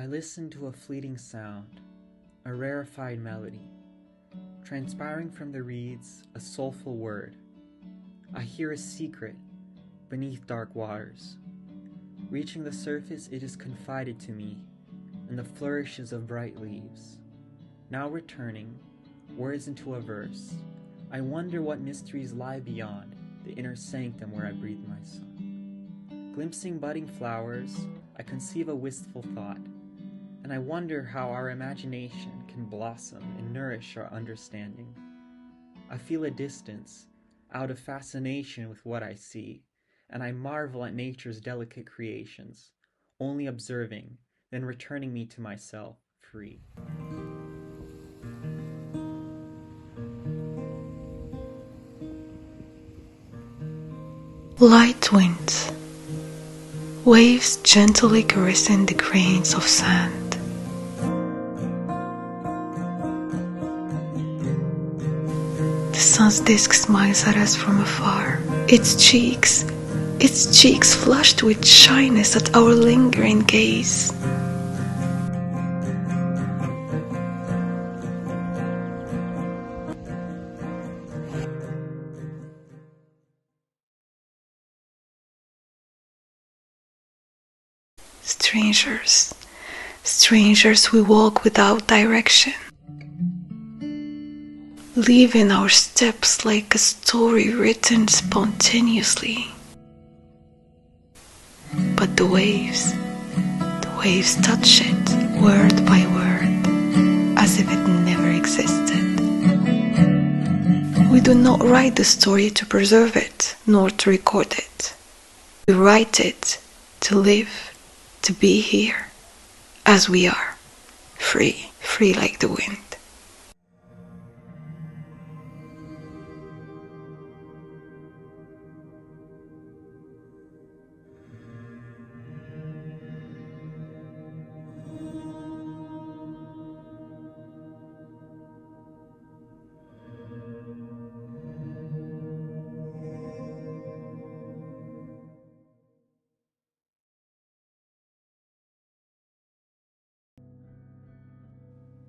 I listen to a fleeting sound, a rarefied melody, transpiring from the reeds, a soulful word. I hear a secret beneath dark waters. Reaching the surface, it is confided to me in the flourishes of bright leaves. Now returning, words into a verse, I wonder what mysteries lie beyond the inner sanctum where I breathe my song. Glimpsing budding flowers, I conceive a wistful thought, and I wonder how our imagination can blossom and nourish our understanding. I feel a distance, out of fascination with what I see, and I marvel at nature's delicate creations, only observing, then returning me to myself, free. Light winds, waves gently caressing the grains of sand. The sun's disk smiles at us from afar, its cheeks flushed with shyness at our lingering gaze. Strangers we walk without direction, leaving our steps like a story written spontaneously. But the waves touch it word by word, as if it never existed. We do not write the story to preserve it, nor to record it. We write it to live, to be here, as we are, free like the wind.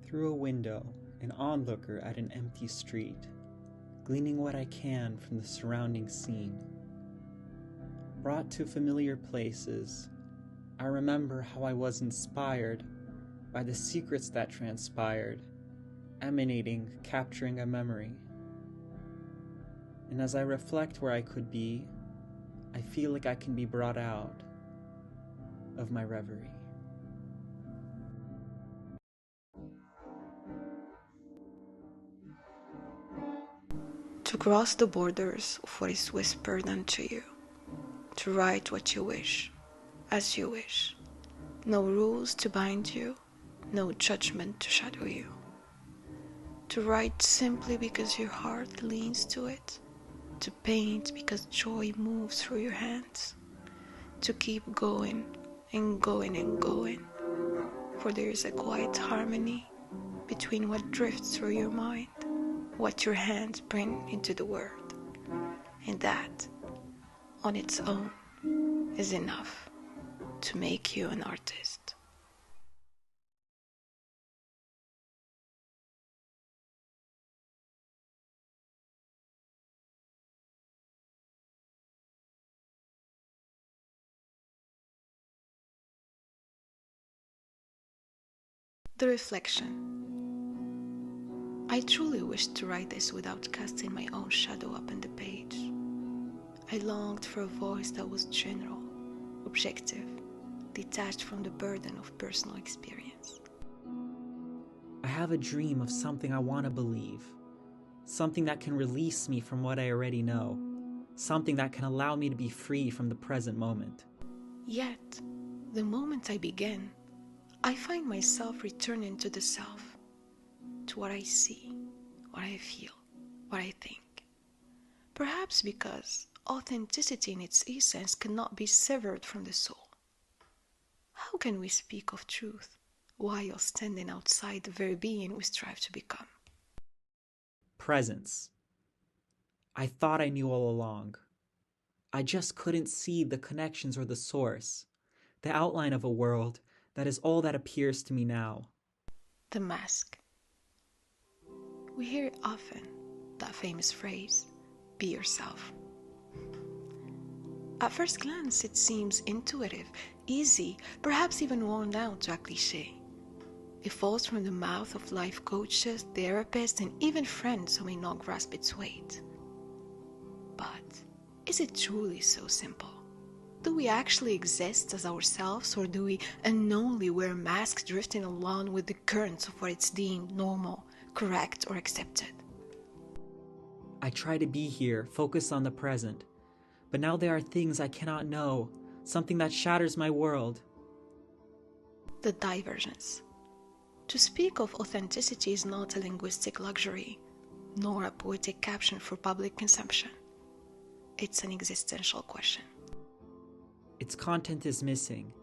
Through a window, an onlooker at an empty street, gleaning what I can from the surrounding scene. Brought to familiar places, I remember how I was inspired by the secrets that transpired, emanating, capturing a memory. And as I reflect where I could be, I feel like I can be brought out of my reverie. To cross the borders of what is whispered unto you, to write what you wish, as you wish. No rules to bind you, no judgment to shadow you. To write simply because your heart leans to it, to paint because joy moves through your hands, to keep going and going and going, for there is a quiet harmony between what drifts through your mind, what your hands bring into the world, and that, on its own, is enough to make you an artist. The reflection. I truly wished to write this without casting my own shadow upon the page. I longed for a voice that was general, objective, detached from the burden of personal experience. I have a dream of something I want to believe, something that can release me from what I already know, something that can allow me to be free from the present moment. Yet, the moment I begin, I find myself returning to the self, to what I see, what I feel, what I think. Perhaps because authenticity in its essence cannot be severed from the soul. How can we speak of truth while standing outside the very being we strive to become? Presence. I thought I knew all along. I just couldn't see the connections or the source, the outline of a world That is all that appears to me now. The mask. We hear often that famous phrase, be yourself. At first glance, it seems intuitive, easy, perhaps even worn down to a cliché. It falls from the mouth of life coaches, therapists, and even friends who may not grasp its weight. But is it truly so simple? Do we actually exist as ourselves, or do we unknowingly wear masks drifting along with the currents of what is deemed normal, correct, or accepted? I try to be here, focus on the present. But now there are things I cannot know, something that shatters my world. The divergence. To speak of authenticity is not a linguistic luxury, nor a poetic caption for public consumption. It's an existential question. Its content is missing.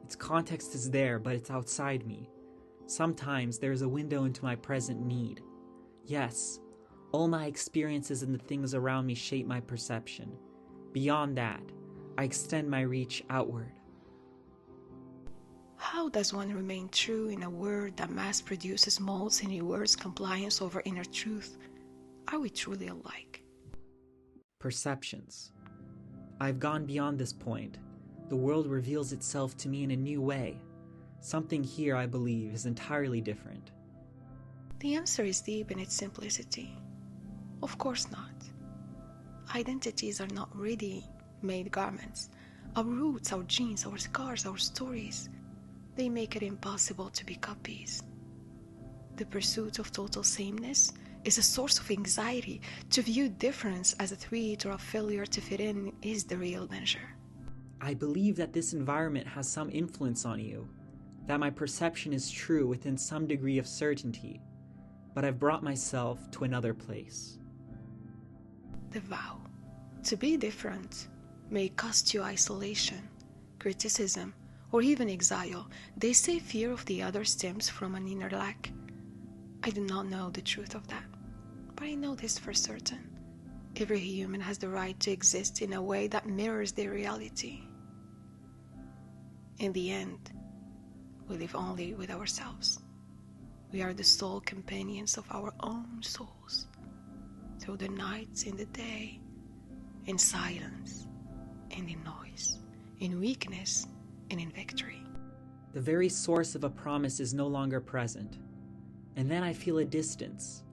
Its context is there, but it's outside me. Sometimes there is a window into my present need. Yes, all my experiences and the things around me shape my perception. Beyond that, I extend my reach outward. How does one remain true in a world that mass produces molds and rewards compliance over inner truth? Are we truly alike? Perceptions. I've gone beyond this point. The world reveals itself to me in a new way. Something here, I believe, is entirely different. The answer is deep in its simplicity. Of course not. Identities are not ready-made garments. Our roots, our genes, our scars, our stories, they make it impossible to be copies. The pursuit of total sameness is a source of anxiety. To view difference as a threat or a failure to fit in is the real danger. I believe that this environment has some influence on you, that my perception is true within some degree of certainty, but I've brought myself to another place. The vow. To be different may cost you isolation, criticism, or even exile. They say fear of the other stems from an inner lack. I do not know the truth of that, but I know this for certain. Every human has the right to exist in a way that mirrors their reality. In the end, we live only with ourselves. We are the sole companions of our own souls, through the nights, in the day, in silence, and in noise, in weakness, and in victory. The very source of a promise is no longer present, and then I feel a distance,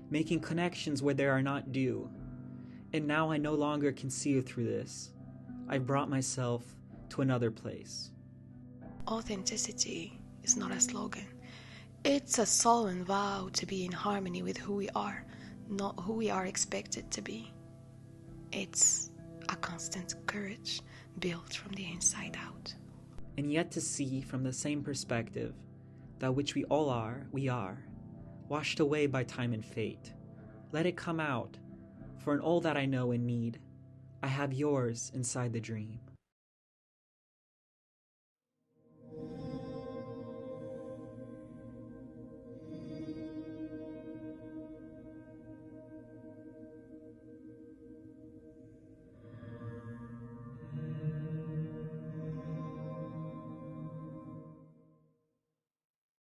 making connections where there are not due. And now I no longer can see you through this. I've brought myself to another place. Authenticity is not a slogan. It's a solemn vow to be in harmony with who we are, not who we are expected to be. It's a constant courage built from the inside out. And yet to see from the same perspective, that which we all are, we are, washed away by time and fate. Let it come out, for in all that I know and need, I have yours inside the dream.